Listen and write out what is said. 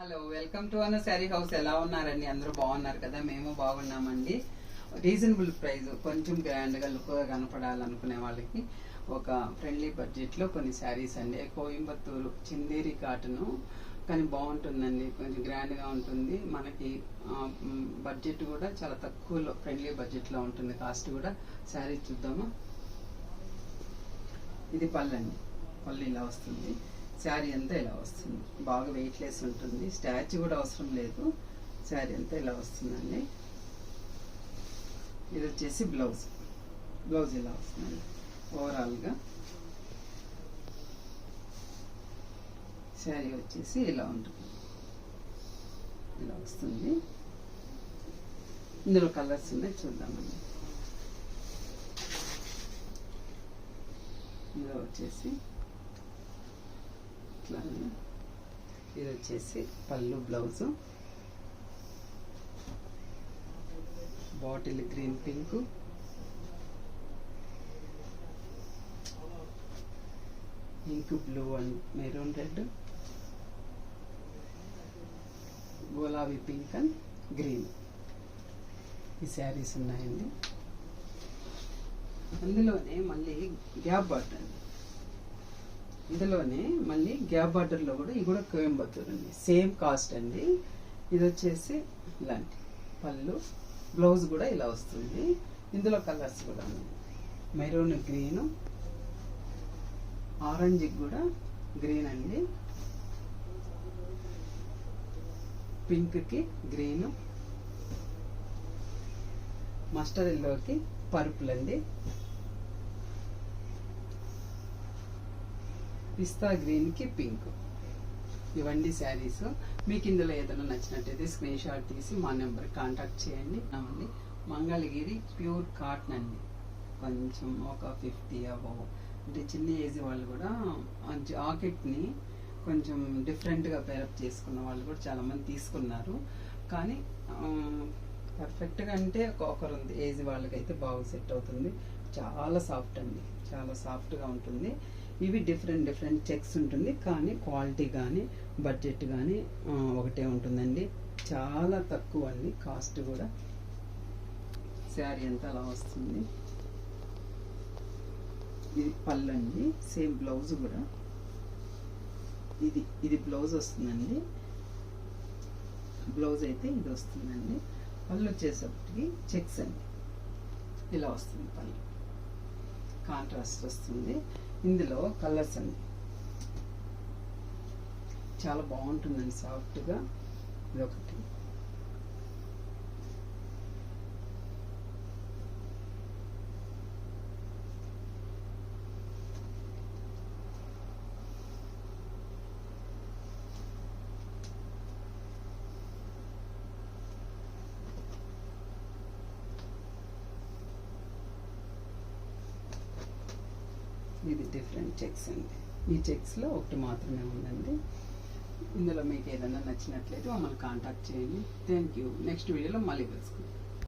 Hello, welcome to అన్న sari house. ఎలా ఉన్నారండి? అందరూ బాగున్నారు కదా? మేము బాగున్నామండి. రీజనబుల్ ప్రైస్, కొంచెం గ్రాండ్గా లుక్గా కనపడాలనుకునే వాళ్ళకి ఒక ఫ్రెండ్లీ బడ్జెట్లో కొన్ని శారీస్ అండి. కోయంబత్తూరు చందేరి కాటను, కానీ బాగుంటుందండి, కొంచెం గ్రాండ్గా ఉంటుంది. మనకి బడ్జెట్ కూడా చాలా తక్కువలో, ఫ్రెండ్లీ బడ్జెట్లో ఉంటుంది. కాస్ట్ కూడా. శారీ చూద్దామా? ఇది పళ్ళండి. పళ్ళు ఇలా వస్తుంది. శారీ అంతా ఇలా వస్తుంది. బాగా వెయిట్లెస్ ఉంటుంది. స్టాచ్యూ కూడా అవసరం లేదు. శారీ అంతా ఇలా వస్తుందండి. ఇది వచ్చేసి బ్లౌజ్. బ్లౌజ్ ఇలా వస్తుందండి. ఓవరాల్గా శారీ వచ్చేసి ఇలా ఉంటుంది. ఇలా వస్తుంది. ఇందులో కలర్స్ ఉన్నాయి, చూద్దామండి. ఇందులో వచ్చేసి ఇది వచ్చేసి పళ్ళు, blouse, bottle green, pink, ink blue and maroon red, గులాబీ పింక్ అండ్ గ్రీన్. ఈ శారీస్ ఉన్నాయండి. అందులోనే మళ్ళీ గ్యాప్ బార్డర్ అండి. ఇందులోనే మళ్ళీ గ్యాప్ బార్డర్లో కూడా ఇది కూడా కోయంబత్తూరు అండి. సేమ్ కాస్ట్ అండి. ఇది వచ్చేసి ఇలాంటి పళ్ళు, బ్లౌజ్ కూడా ఇలా వస్తుంది. ఇందులో కలర్స్ కూడా ఉన్నాయి. మెరూన్ గ్రీను, ఆరెంజ్కి కూడా గ్రీన్ అండి, పింక్కి గ్రీను, మస్టర్డ్ ఎల్లోకి పర్పుల్ అండి, పిస్తా గ్రీన్కి పింక్. ఇవన్నీ శారీస్. మీకు ఇందులో ఏదైనా నచ్చినట్టయితే స్క్రీన్ షాట్ తీసి మా నెంబర్కి కాంటాక్ట్ చేయండి. అండి, మంగళగిరి ప్యూర్ కాటన్ అండి. కొంచెం ఒక 50 అబవ్, అంటే చిన్న ఏజ్ వాళ్ళు కూడా జాకెట్ని కొంచెం డిఫరెంట్గా పేరప్ చేసుకున్న వాళ్ళు కూడా చాలామంది తీసుకున్నారు. కానీ పర్ఫెక్ట్గా అంటే ఒకరు ఉంది, ఏజ్ వాళ్ళకైతే బాగా సెట్ అవుతుంది. చాలా సాఫ్ట్ అండి, చాలా సాఫ్ట్గా ఉంటుంది. ఇవి డిఫరెంట్ చెక్స్ ఉంటుంది, కానీ క్వాలిటీ కానీ బడ్జెట్ కానీ ఒకటే ఉంటుందండి. చాలా తక్కువ అండి కాస్ట్ కూడా. శారీ అంతా అలా వస్తుంది. ఇది పళ్ళు అండి. సేమ్ బ్లౌజ్ కూడా ఇది బ్లౌజ్ వస్తుందండి. బ్లౌజ్ అయితే ఇది వస్తుందండి. పళ్ళు వచ్చేసరికి చెక్స్ అండి. ఇలా వస్తుంది పళ్ళు, కాంట్రాస్ట్ వస్తుంది. ఇందులో కలర్స్ అండి. చాలా బాగుంటుందండి, సాఫ్ట్గా. ఇది ఒకటి, ఇది డిఫరెంట్ చెక్స్ అండి. ఈ చెక్స్లో ఒకటి మాత్రమే ఉందండి. ఇందులో మీకు ఏదైనా నచ్చినట్లయితే మమ్మల్ని కాంటాక్ట్ చేయండి. Thank you. నెక్స్ట్ వీడియోలో మళ్ళీ కలుసుకుంటాం.